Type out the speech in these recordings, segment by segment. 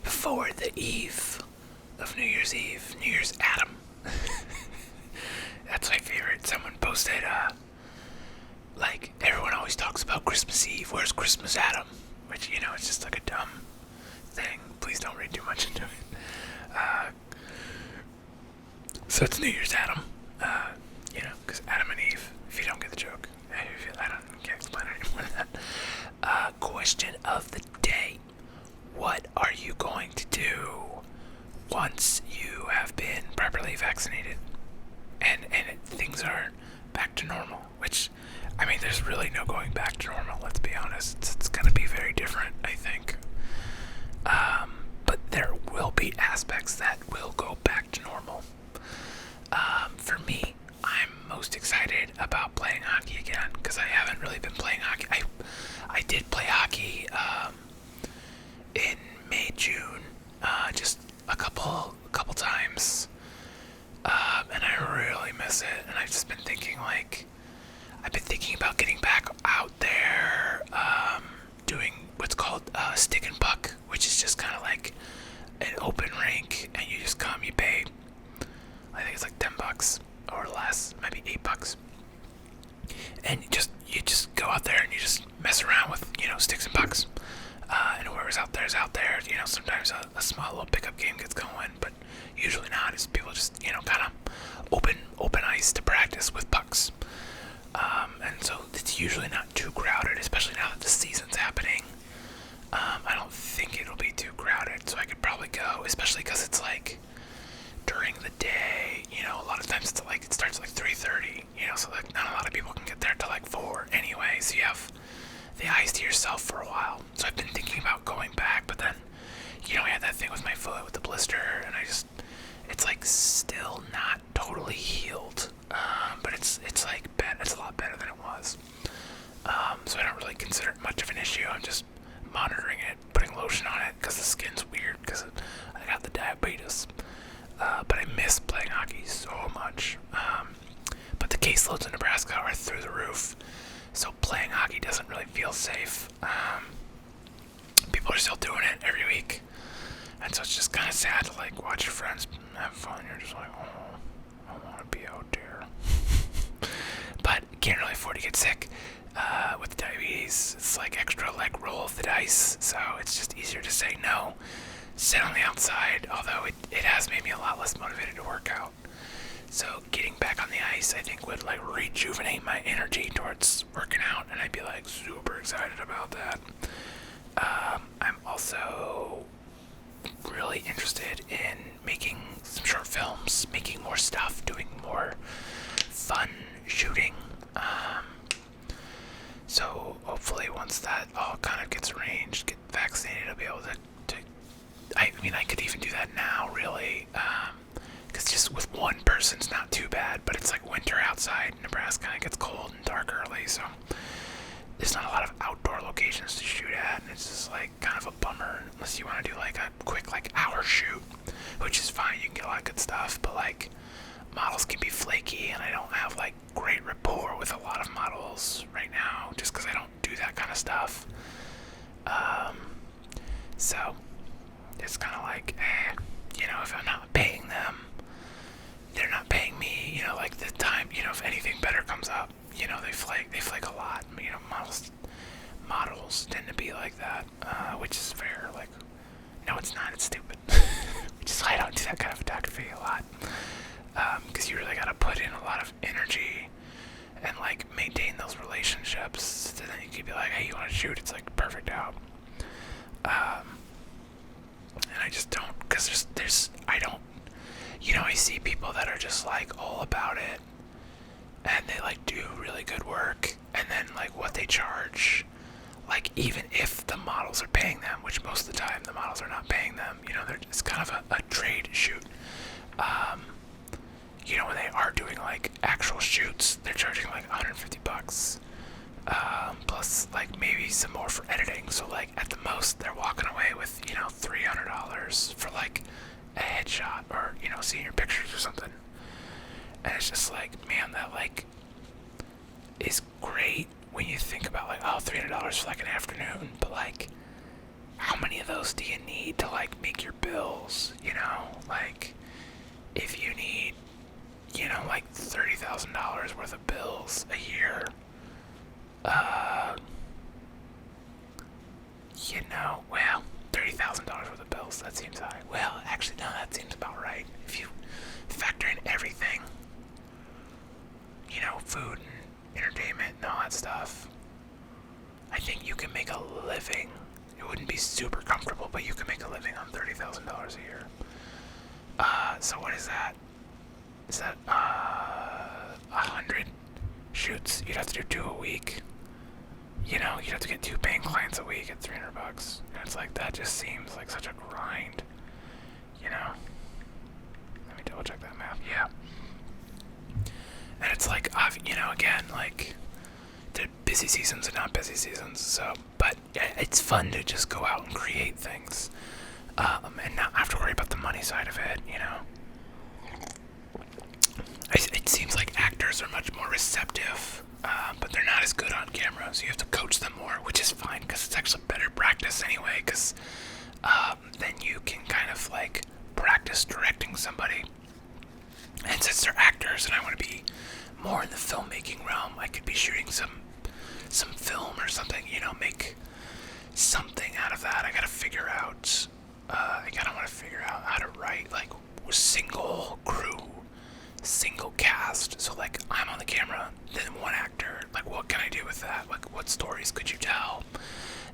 before the eve of New Year's Eve, New Year's Adam. That's my favorite. Someone posted, like, everyone always talks about Christmas Eve. Where's Christmas Adam? Which, it's just like a dumb thing. Please don't read too much into it. So it's New Year's Adam. Because Adam and Eve, if you don't get the joke. Can't explain it anymore than that. Question of the day. What are you going to do once you have been properly vaccinated and things are back to normal? Which, there's really no going back to normal, let's be honest. It's going to be very different, I think. But there will be aspects that will go back to normal. For me, I'm most excited about playing hockey again because I haven't really been playing hockey. I did play hockey in May, June, just a couple times, and I really miss it. And I've just been thinking about getting back out there, doing what's called stick and puck, which is just kind of like an open rink, and you just come, you pay, I think it's like $10 or less, maybe $8, and you just go out there and you just mess around with sticks and pucks, and whoever's out there is out there. Sometimes a small little pickup game gets going, but usually not. It's people just kind of open ice to practice with pucks, and so it's usually not too crowded, especially now that the season's happening. I don't think it'll be too crowded, so I could probably go, especially because it's like during the day. A lot of times it starts at like 3:30, so like not a lot of people can get there till like 4 anyway, so you have the ice to yourself for a while. So I've been thinking about going back, but then I had that thing with my foot with the blister, and it's like still not totally healed, but it's like it's a lot better than it was. So I don't really consider it much of an issue. I'm just monitoring it, putting lotion on it because the skin's weird because I got the diabetes. But I miss playing hockey so much. But the caseloads in Nebraska are through the roof, so playing hockey doesn't really feel safe. People are still doing it every week, and so it's just kind of sad to like watch your friends have fun. You're just like, oh, I want to be out there. But can't really afford to get sick with diabetes. It's like extra like roll of the dice, so it's just easier to say no, sit on the outside, although it has made me a lot less motivated to work out. So getting back on the ice, I think, would like rejuvenate my energy towards working out, and I'd be like super excited about that. I'm also really interested in making some short films, making more stuff, doing more fun shooting. So hopefully once that all kind of gets arranged, get vaccinated, I'll be able to I could even do that now, really, because just with one person's not too bad, but it's like winter outside in Nebraska, and it gets cold and dark early, so there's not a lot of outdoor locations to shoot at, and it's just like kind of a bummer unless you want to do like a quick like hour shoot, which is fine. You can get a lot of good stuff, but like models can be flaky, and I don't have like great rapport with a lot of models right now, just because I don't do that kind of stuff. So it's kind of like, if I'm not paying them, they're not paying me. Like the time, if anything better comes up, they flake a lot. Models tend to be like that, which is fair. Like, no, it's not. It's stupid. Which is why I don't do that kind of photography a lot, because you really got to put in a lot of energy and like maintain those relationships. So then you could be like, hey, you want to shoot? It's like perfect out. And I just don't, because I see people that are just like all about it, and they like do really good work, and then like what they charge, like even if the models are paying them, which most of the time the models are not paying them, it's kind of a trade shoot. When they are doing like actual shoots, they're charging like $150. Plus like maybe some more for editing, so like at the most they're walking away with $300 for like a headshot or senior pictures or something. And it's just like, man, that like is great when you think about like, $300 for like an afternoon, but like how many of those do you need to like make your bills? You know, like if you need, like $30,000 worth of bills a year, well, $30,000 worth of bills, that seems high. Well, actually, no, that seems about right. If you factor in everything, food and entertainment and all that stuff, I think you can make a living. It wouldn't be super comfortable, but you can make a living on $30,000 a year. So what is that? Is that 100 shoots? You'd have to do 2 a week. You'd have to get 2 paying clients a week at $300. And it's like, that just seems like such a grind. Let me double check that math. Yeah. And it's like, again, like, the busy seasons and not busy seasons. So, but it's fun to just go out and create things, and not have to worry about the money side of it. It seems like actors are much more receptive, but they're not as good on camera. So you have to coach them more, which is fine because it's actually better practice anyway. Because then you can kind of like practice directing somebody. And since they're actors and I want to be more in the filmmaking realm, I could be shooting some film or something, make something out of that. I gotta figure out, I kind of want to figure out how to write like single crew, single cast. So like I'm on the camera, then one actor, like what can I do with that? Like what stories could you tell?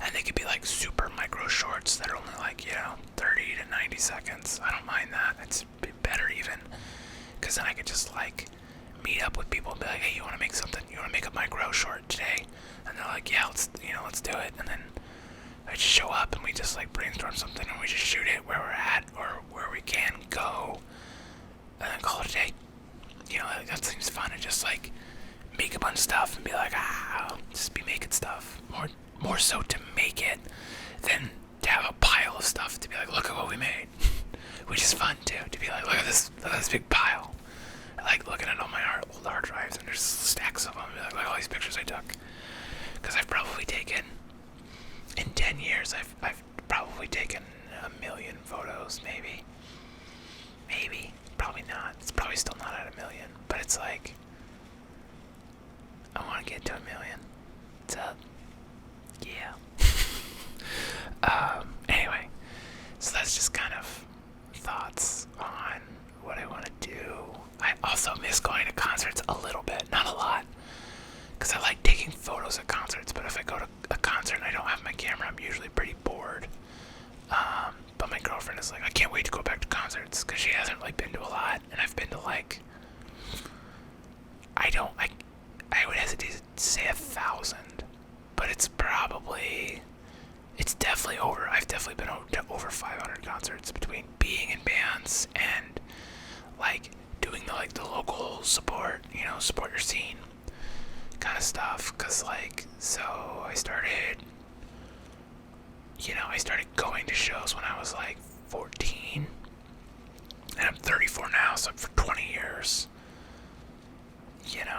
And they could be like super micro shorts that are only like, 30 to 90 seconds. I don't mind that. It's better even. Because then I could just like meet up with people and be like, hey, you want to make something? You want to make a micro short today? And they're like, yeah, let's do it. And then I just show up and we just like brainstorm something and we just shoot it where we're at or where we can go, and then call it a day. That seems fun, and just like make a bunch of stuff and be like, just be making stuff. More so to make it than to have a pile of stuff to be like, look at what we made. Which is fun too, to be like, look at this big pile. I like looking at all my old hard drives and there's stacks of them. Be like, look at all these pictures I took. Because I've probably taken, in 10 years, I've probably taken 1 million photos, maybe. Maybe. Probably not. It's probably still not at 1 million. But it's like, I want to get to 1 million. What's up? Yeah. Anyway, so that's just kind of thoughts on what I want to do. I also miss going to concerts a little bit, not a lot, because I like taking photos at concerts, but if I go to a concert and I don't have my camera, I'm usually pretty bored. But my girlfriend is like, I can't wait to go back to concerts, because she hasn't like been to a lot, and I've been to like, I would hesitate to say 1,000, but it's definitely over. I've definitely been to over 500 concerts between being in bands and like doing the local support, support your scene kind of stuff. Cause like, so I started going to shows when I was like 14, and I'm 34 now, so for 20 years,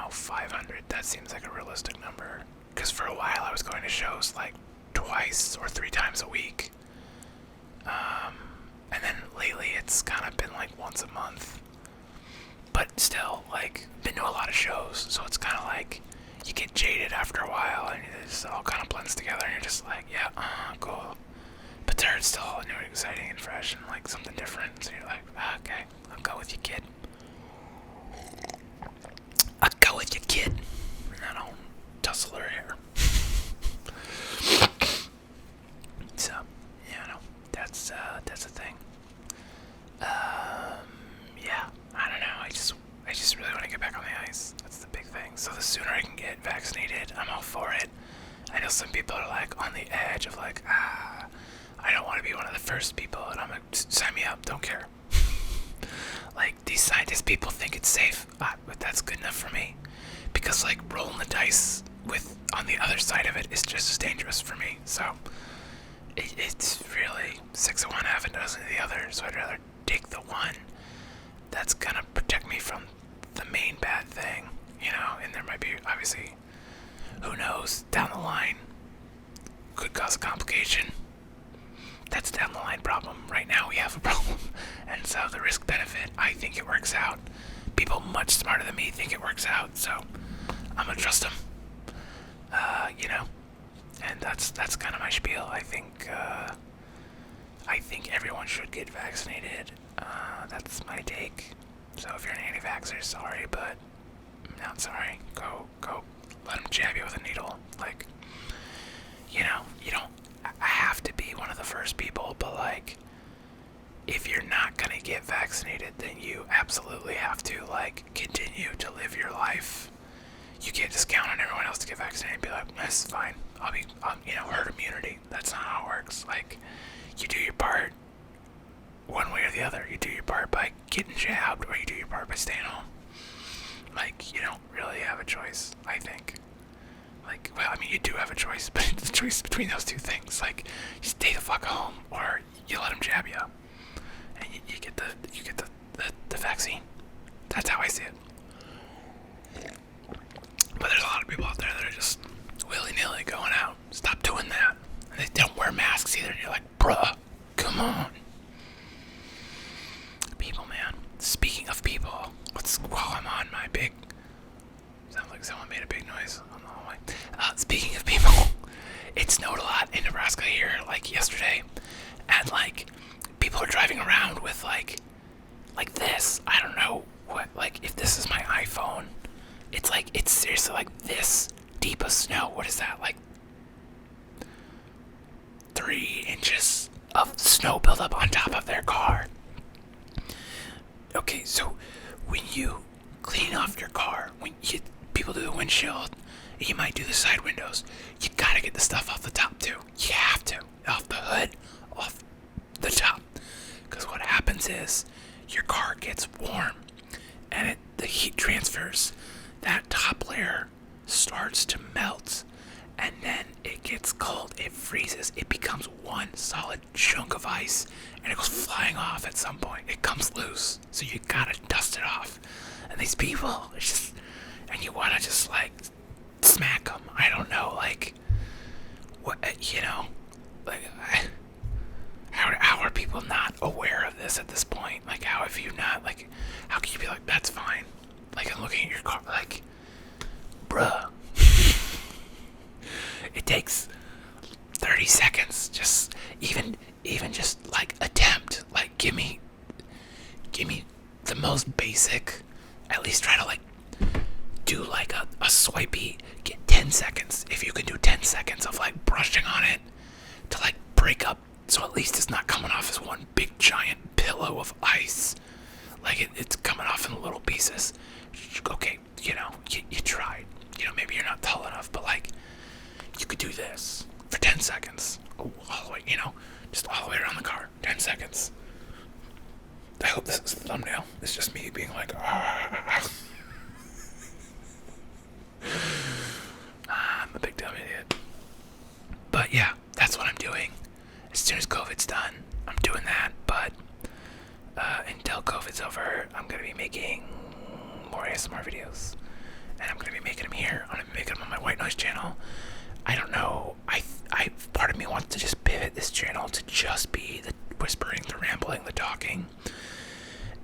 500, that seems like a realistic number. Because for a while I was going to shows like twice or 3 times a week. And then lately it's kind of been like once a month. But still, like, been to a lot of shows, so it's kind of like you get jaded after a while and it just all kind of blends together and you're just like, yeah, cool. But there it's still new and exciting and fresh and like something different. So you're like, okay, I'll go with you, kid. I'll go with you, kid. And then I'll tussle her hair. So, that's a thing. Yeah, I don't know. I just really want to get back on the ice. That's the big thing. So the sooner I can get vaccinated, I'm all for it. I know some people are like on the edge of like, I don't want to be one of the first people, and I'm like, sign me up, don't care. Like, these scientist people think it's safe, but that's good enough for me. Because like rolling the dice with on the other side of it is just as dangerous for me. So it's really 6 of one, half a dozen of the other. So I'd rather take the one that's gonna protect me from the main bad thing, and there might be, obviously, who knows, down the line, could cause a complication. that's a down the line problem. Right now we have a problem. And so the risk benefit, I think it works out. People much smarter than me think it works out, so I'm gonna trust them. You know, and that's kind of my spiel. I think everyone should get vaccinated. That's my take. So if you're an anti-vaxxer, sorry, but not sorry. Go, let them jab you with a needle. Like, you know, you don't have to be one of the first people, but like, if you're not gonna get vaccinated, then you absolutely have to like continue to live your life. You can't just count on everyone else to get vaccinated and be like, this is fine. I'll herd immunity. That's not how it works. Like, you do your part one way or the other. You do your part by getting jabbed, or you do your part by staying home. Like, you don't really have a choice, I think. Like, well, I mean, you do have a choice, but it's a choice between those two things. Like, you stay the fuck home, or you let them jab you, and you get the vaccine. That's how I see it. But there's a lot of people out there that are just willy-nilly going out. Stop doing that. And they don't wear masks either. And you're like, bruh, come on. People, man. Speaking of people, while I'm on my big... Sounds like someone made a big noise on the hallway. Speaking of people, it snowed a lot in Nebraska here, like yesterday. And, like, people are driving around with, like this. I don't know what, like, if this is my iPhone... It's seriously like this deep of snow. What is that? Like 3 inches of snow buildup on top of their car. Okay, so when you clean off your car, people do the windshield, you might do the side windows. You gotta get the stuff off the top too. You have to. Off the hood, off the top. Because what happens is your car gets warm and the heat transfers. That top layer starts to melt, and then it gets cold, it freezes, it becomes one solid chunk of ice, and it goes flying off at some point. It comes loose, so you gotta dust it off. And these people, it's just, and you wanna just like smack them. I don't know, like, what, you know, like, how are people not aware of this at this point? Like, how have you not, like, how can you be like, that's fine? Like, I'm looking at your car, like, bruh. It takes 30 seconds, just, even just, like, attempt. Like, give me the most basic, at least try to, like, do, like, a swipey, get 10 seconds. If you can do 10 seconds of, like, brushing on it to, like, break up, so at least it's not coming off as one big giant pillow of ice. Like, it's coming off in little pieces. Okay, you know, you tried. You know, maybe you're not tall enough, but, like, you could do this for 10 seconds. All the way, you know, just all the way around the car. 10 seconds. I hope this is the thumbnail. It's just me being like, I'm a big dumb idiot. But, yeah, that's what I'm doing. As soon as COVID's done, I'm doing that, but until COVID's over, I'm going to be making more ASMR videos, and I'm going to be making them here. I'm going to be making them on my White Noise channel. I don't know, I part of me wants to just pivot this channel to just be the whispering, the rambling, the talking,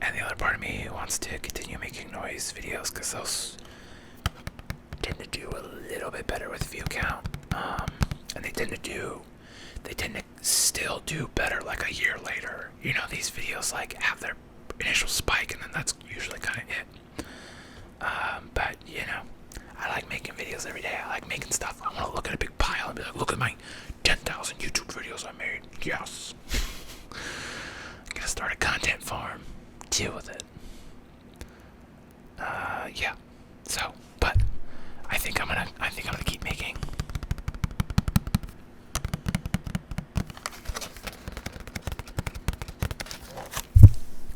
and the other part of me wants to continue making noise videos, because those tend to do a little bit better with view count, and they tend to still do better like a year later. You know, these videos like have their initial spike, and then that's usually kind of it. But, you know, I like making videos every day. I like making stuff. I want to look at a big pile and be like, look at my 10,000 YouTube videos I made. Yes. I'm going to start a content farm. Deal with it. Yeah. So, but I think I'm gonna keep making.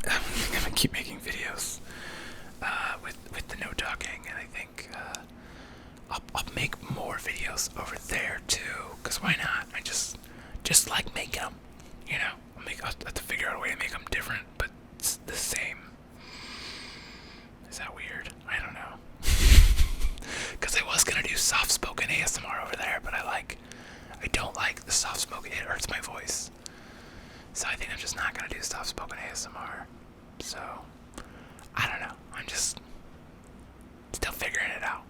I'm gonna keep making videos with the no talking, and I think I'll make more videos over there too. Cause why not? I just like making them. You know, I'll have to figure out a way to make them different, but it's the same. Is that weird? I don't know. Cause I was gonna do soft-spoken ASMR over there, but I don't like the soft-spoken. It hurts my voice. So I think I'm just not gonna do soft spoken ASMR. So I don't know. I'm just still figuring it out.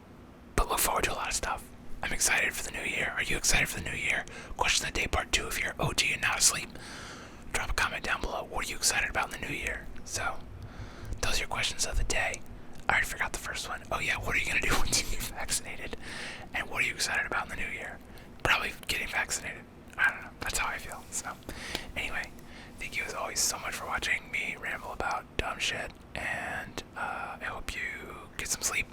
But look forward to a lot of stuff. I'm excited for the new year. Are you excited for the new year? Question of the day part 2 if you're OG and not asleep. Drop a comment down below. What are you excited about in the new year? So those are your questions of the day. I already forgot the first one. Oh yeah, what are you gonna do once you get vaccinated? And what are you excited about in the new year? Probably getting vaccinated. I don't know. That's how I feel. So anyway, thank you as always so much for watching me ramble about dumb shit. And I hope you get some sleep.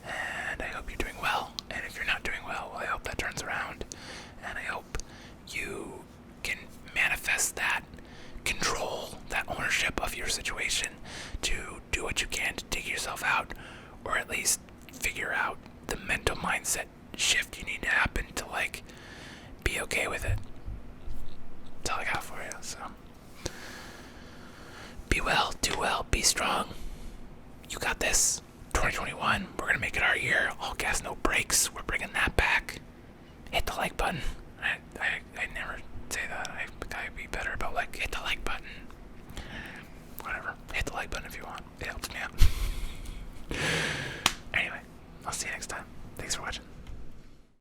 And I hope you're doing well. And if you're not doing well, I hope that turns around. And I hope you can manifest that control, that ownership of your situation to do what you can to dig yourself out, or at least figure out the mental mindset shift you need to happen to like be okay with it. That's all I got for you. So be well, do well, be strong. You got this. 2021, we're gonna make it our year. All gas, no brakes. We're bringing that back. Hit the like button. I never say that. I gotta be better about like hit the like button.